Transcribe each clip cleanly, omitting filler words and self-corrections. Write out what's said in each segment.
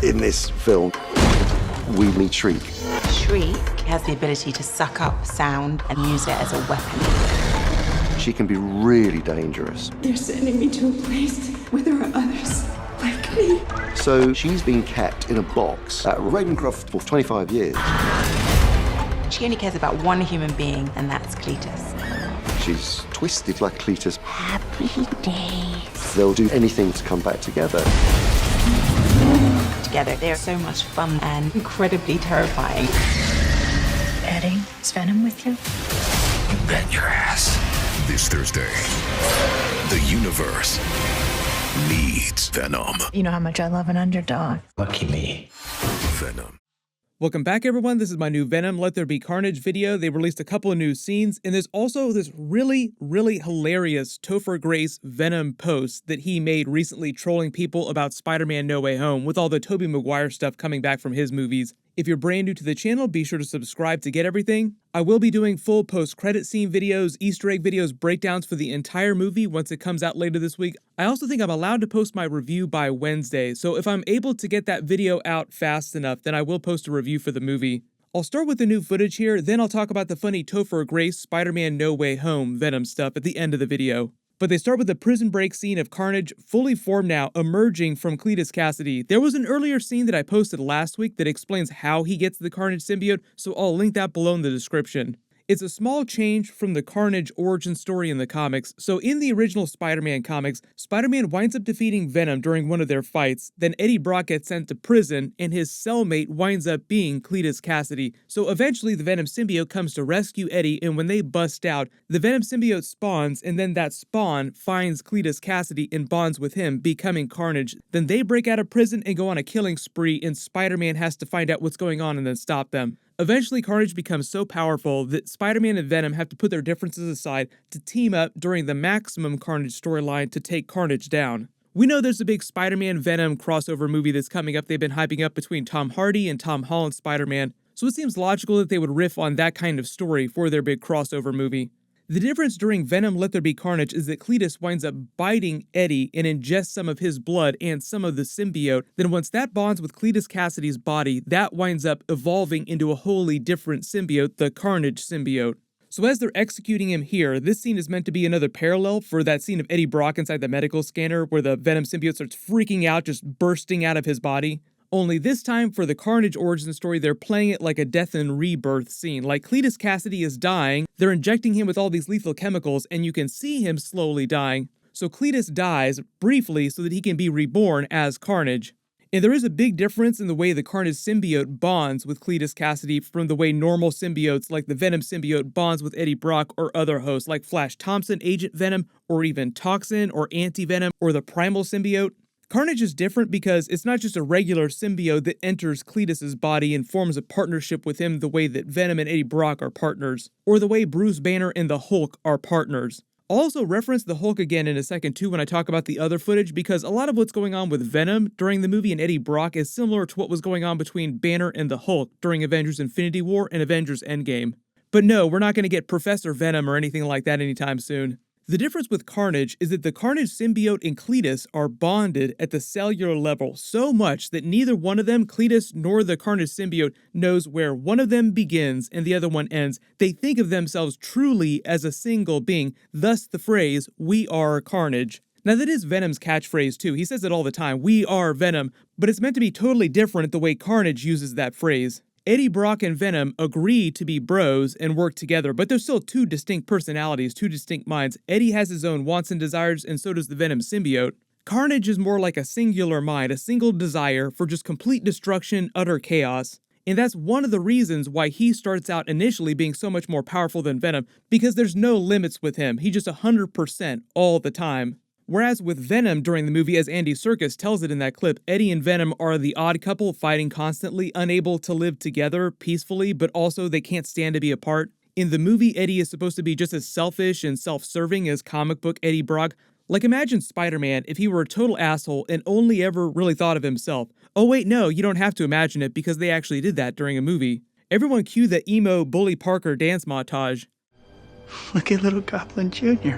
In this film, we meet Shriek. Shriek has the ability to suck up sound and use it as a weapon. She can be really dangerous. They're sending me to a place where there are others like me. So she's been kept in a box at Ravencroft for 25 years. She only cares about one human being, and that's Cletus. She's twisted like Cletus. Happy days. They'll do anything to come back together. Together, they're so much fun and incredibly terrifying. Eddie, is Venom with you? You bet your ass. This Thursday, the universe needs Venom. You know how much I love an underdog. Lucky me. Venom. Welcome back, everyone. This is my new Venom Let There Be Carnage video. They released a couple of new scenes, and there's also this really hilarious Topher Grace Venom post that he made recently trolling people about Spider-Man No Way Home with all the Tobey Maguire stuff coming back from his movies. If you're brand new to the channel, be sure to subscribe to get everything. I will be doing full post-credit scene videos, Easter egg videos, breakdowns for the entire movie once it comes out later this week. I also think I'm allowed to post my review by Wednesday, so if I'm able to get that video out fast enough, then I will post a review for the movie. I'll start with the new footage here, then I'll talk about the funny Topher Grace Spider-Man No Way Home Venom stuff at the end of the video. But they start with the prison break scene of Carnage, fully formed now, emerging from Cletus Cassidy. There was an earlier scene that I posted last week that explains how he gets the Carnage symbiote, so I'll link that below in the description. It's a small change from the Carnage origin story in the comics. So in the original Spider-Man comics, Spider-Man winds up defeating Venom during one of their fights, then Eddie Brock gets sent to prison, and his cellmate winds up being Cletus Cassidy. So eventually the Venom symbiote comes to rescue Eddie, and when they bust out, the Venom symbiote spawns, and then that spawn finds Cletus Cassidy and bonds with him, becoming Carnage. Then they break out of prison and go on a killing spree, and Spider-Man has to find out what's going on and then stop them. Eventually, Carnage becomes so powerful that Spider-Man and Venom have to put their differences aside to team up during the Maximum Carnage storyline to take Carnage down. We know there's a big Spider-Man-Venom crossover movie that's coming up they've been hyping up between Tom Hardy and Tom Holland Spider-Man, so it seems logical that they would riff on that kind of story for their big crossover movie. The difference during Venom Let There Be Carnage is that Cletus winds up biting Eddie and ingests some of his blood and some of the symbiote. Then once that bonds with Cletus Cassidy's body, that winds up evolving into a wholly different symbiote, the Carnage symbiote. So as they're executing him here, this scene is meant to be another parallel for that scene of Eddie Brock inside the medical scanner where the Venom symbiote starts freaking out, just bursting out of his body. Only this time, for the Carnage origin story, they're playing it like a death and rebirth scene. Like Cletus Cassidy is dying, they're injecting him with all these lethal chemicals, and you can see him slowly dying. So Cletus dies, briefly, so that he can be reborn as Carnage. And there is a big difference in the way the Carnage symbiote bonds with Cletus Cassidy from the way normal symbiotes like the Venom symbiote bonds with Eddie Brock or other hosts like Flash Thompson, Agent Venom, or even Toxin or Anti-Venom or the Primal symbiote. Carnage is different because it's not just a regular symbiote that enters Cletus's body and forms a partnership with him the way that Venom and Eddie Brock are partners, or the way Bruce Banner and the Hulk are partners. I'll also reference the Hulk again in a second too when I talk about the other footage because a lot of what's going on with Venom during the movie and Eddie Brock is similar to what was going on between Banner and the Hulk during Avengers Infinity War and Avengers Endgame. But no, we're not going to get Professor Venom or anything like that anytime soon. The difference with Carnage is that the Carnage symbiote and Cletus are bonded at the cellular level so much that neither one of them, Cletus nor the Carnage symbiote, knows where one of them begins and the other one ends. They think of themselves truly as a single being, thus the phrase, "We are Carnage." Now that is Venom's catchphrase too, he says it all the time, "We are Venom," but it's meant to be totally different the way Carnage uses that phrase. Eddie Brock and Venom agree to be bros and work together, but they're still two distinct personalities, two distinct minds. Eddie has his own wants and desires, and so does the Venom symbiote. Carnage is more like a singular mind, a single desire for just complete destruction, utter chaos. And that's one of the reasons why he starts out initially being so much more powerful than Venom, because there's no limits with him. He's just 100% all the time. Whereas with Venom during the movie, as Andy Serkis tells it in that clip, Eddie and Venom are the odd couple fighting constantly, unable to live together peacefully, but also they can't stand to be apart. In the movie, Eddie is supposed to be just as selfish and self-serving as comic book Eddie Brock. Like imagine Spider-Man if he were a total asshole and only ever really thought of himself. Oh wait, no, you don't have to imagine it because they actually did that during a movie. Everyone cue the emo Bully Parker dance montage. Look at little Goblin Jr.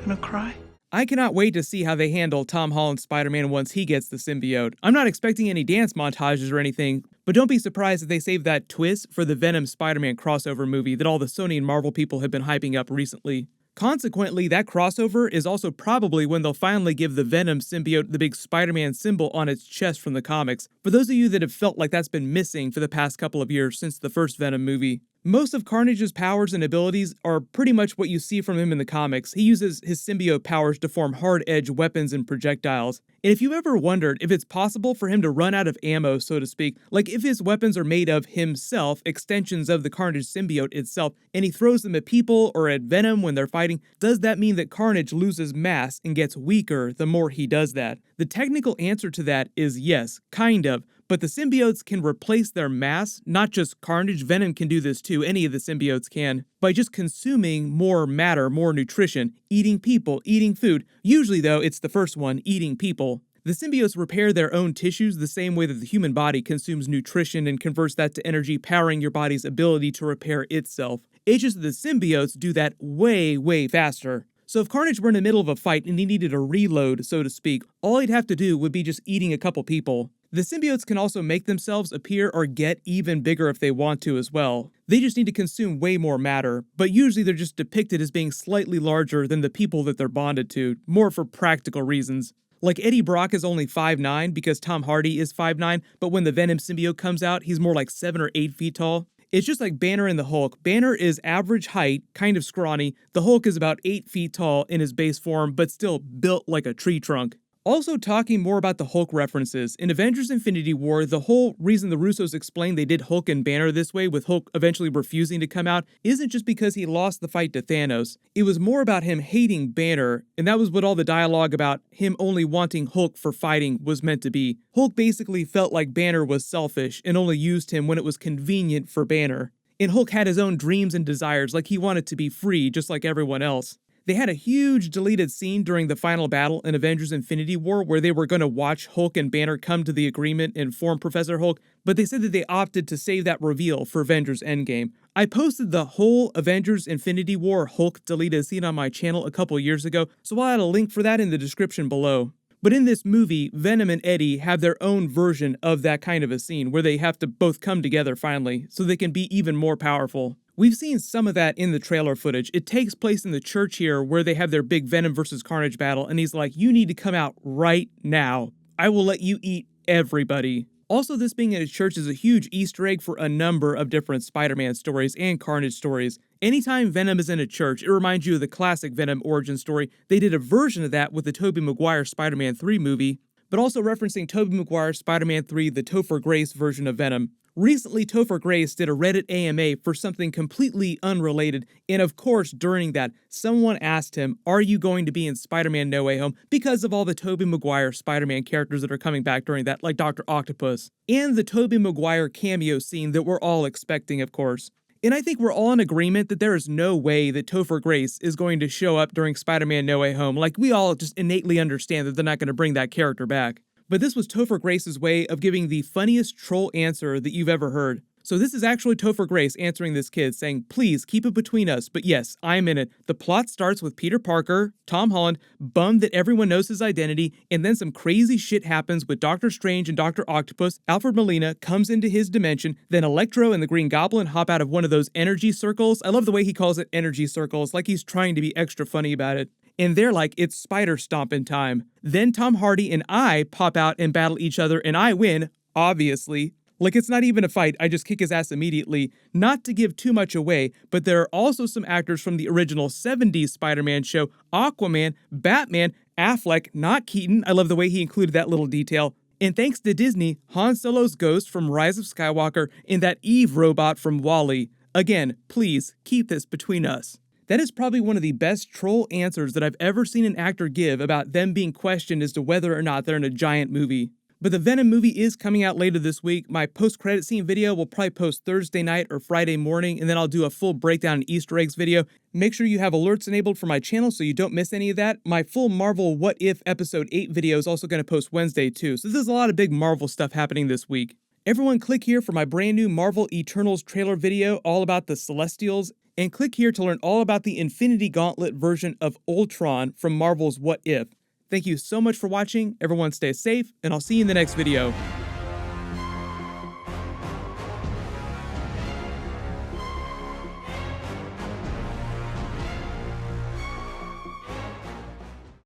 Gonna cry? I cannot wait to see how they handle Tom Holland's Spider-Man once he gets the symbiote. I'm not expecting any dance montages or anything, but don't be surprised if they save that twist for the Venom Spider-Man crossover movie that all the Sony and Marvel people have been hyping up recently. Consequently, that crossover is also probably when they'll finally give the Venom symbiote the big Spider-Man symbol on its chest from the comics, for those of you that have felt like that's been missing for the past couple of years since the first Venom movie. Most of Carnage's powers and abilities are pretty much what you see from him in the comics. He uses his symbiote powers to form hard-edge weapons and projectiles. And if you've ever wondered if it's possible for him to run out of ammo, so to speak, like if his weapons are made of himself, extensions of the Carnage symbiote itself, and he throws them at people or at Venom when they're fighting, does that mean that Carnage loses mass and gets weaker the more he does that? The technical answer to that is yes, kind of. But the symbiotes can replace their mass, not just Carnage. Venom can do this too, any of the symbiotes can, by just consuming more matter, more nutrition, eating people, eating food. Usually though, it's the first one, eating people. The symbiotes repair their own tissues the same way that the human body consumes nutrition and converts that to energy, powering your body's ability to repair itself. It's just that the symbiotes do that way, way faster. So if Carnage were in the middle of a fight and he needed a reload, so to speak, all he'd have to do would be just eating a couple people. The symbiotes can also make themselves appear or get even bigger if they want to as well. They just need to consume way more matter, but usually they're just depicted as being slightly larger than the people that they're bonded to, more for practical reasons. Like Eddie Brock is only 5'9" because Tom Hardy is 5'9", but when the Venom symbiote comes out, he's more like 7 or 8 feet tall. It's just like Banner and the Hulk. Banner is average height, kind of scrawny. The Hulk is about 8 feet tall in his base form, but still built like a tree trunk. Also talking more about the Hulk references, in Avengers Infinity War, the whole reason the Russos explained they did Hulk and Banner this way, with Hulk eventually refusing to come out, isn't just because he lost the fight to Thanos. It was more about him hating Banner, and that was what all the dialogue about him only wanting Hulk for fighting was meant to be. Hulk basically felt like Banner was selfish and only used him when it was convenient for Banner. And Hulk had his own dreams and desires, like he wanted to be free just like everyone else. They had a huge deleted scene during the final battle in Avengers Infinity War where they were going to watch Hulk and Banner come to the agreement and form Professor Hulk, but they said that they opted to save that reveal for Avengers Endgame. I posted the whole Avengers Infinity War Hulk deleted scene on my channel a couple years ago, so I'll add a link for that in the description below. But in this movie, Venom and Eddie have their own version of that kind of a scene where they have to both come together finally so they can be even more powerful. We've seen some of that in the trailer footage. It takes place in the church here where they have their big Venom versus Carnage battle, and he's like, you need to come out right now. I will let you eat everybody. Also, this being in a church is a huge Easter egg for a number of different Spider-Man stories and Carnage stories. Anytime Venom is in a church, it reminds you of the classic Venom origin story. They did a version of that with the Tobey Maguire Spider-Man 3 movie, but also referencing Tobey Maguire's Spider-Man 3, the Topher Grace version of Venom. Recently, Topher Grace did a Reddit AMA for something completely unrelated, and of course, during that, someone asked him, are you going to be in Spider-Man No Way Home, because of all the Tobey Maguire Spider-Man characters that are coming back during that, like Dr. Octopus, and the Tobey Maguire cameo scene that we're all expecting, of course. And I think we're all in agreement that there is no way that Topher Grace is going to show up during Spider-Man No Way Home. Like, we all just innately understand that they're not going to bring that character back. But this was Topher Grace's way of giving the funniest troll answer that you've ever heard. So this is actually Topher Grace answering this kid, saying, please keep it between us, but yes, I'm in it. The plot starts with Peter Parker, Tom Holland, bummed that everyone knows his identity, and then some crazy shit happens with Doctor Strange and Dr. Octopus. Alfred Molina comes into his dimension, then Electro and the Green Goblin hop out of one of those energy circles. I love the way he calls it energy circles, like he's trying to be extra funny about it. And they're like, it's spider stomping time. Then Tom Hardy and I pop out and battle each other, and I win, obviously. Like, it's not even a fight, I just kick his ass immediately. Not to give too much away, but there are also some actors from the original 70s Spider-Man show, Aquaman, Batman, Affleck, not Keaton, I love the way he included that little detail. And thanks to Disney, Han Solo's ghost from Rise of Skywalker, and that Eve robot from WALL-E. Again, please, keep this between us. That is probably one of the best troll answers that I've ever seen an actor give about them being questioned as to whether or not they're in a giant movie. But the Venom movie is coming out later this week. My post-credit scene video will probably post Thursday night or Friday morning, and then I'll do a full breakdown and Easter eggs video. Make sure you have alerts enabled for my channel so you don't miss any of that. My full Marvel What If Episode 8 video is also going to post Wednesday too, so there's a lot of big Marvel stuff happening this week. Everyone click here for my brand new Marvel Eternals trailer video all about the Celestials. and click here to learn all about the Infinity Gauntlet version of Ultron from Marvel's What If. Thank you so much for watching, everyone stay safe, and I'll see you in the next video.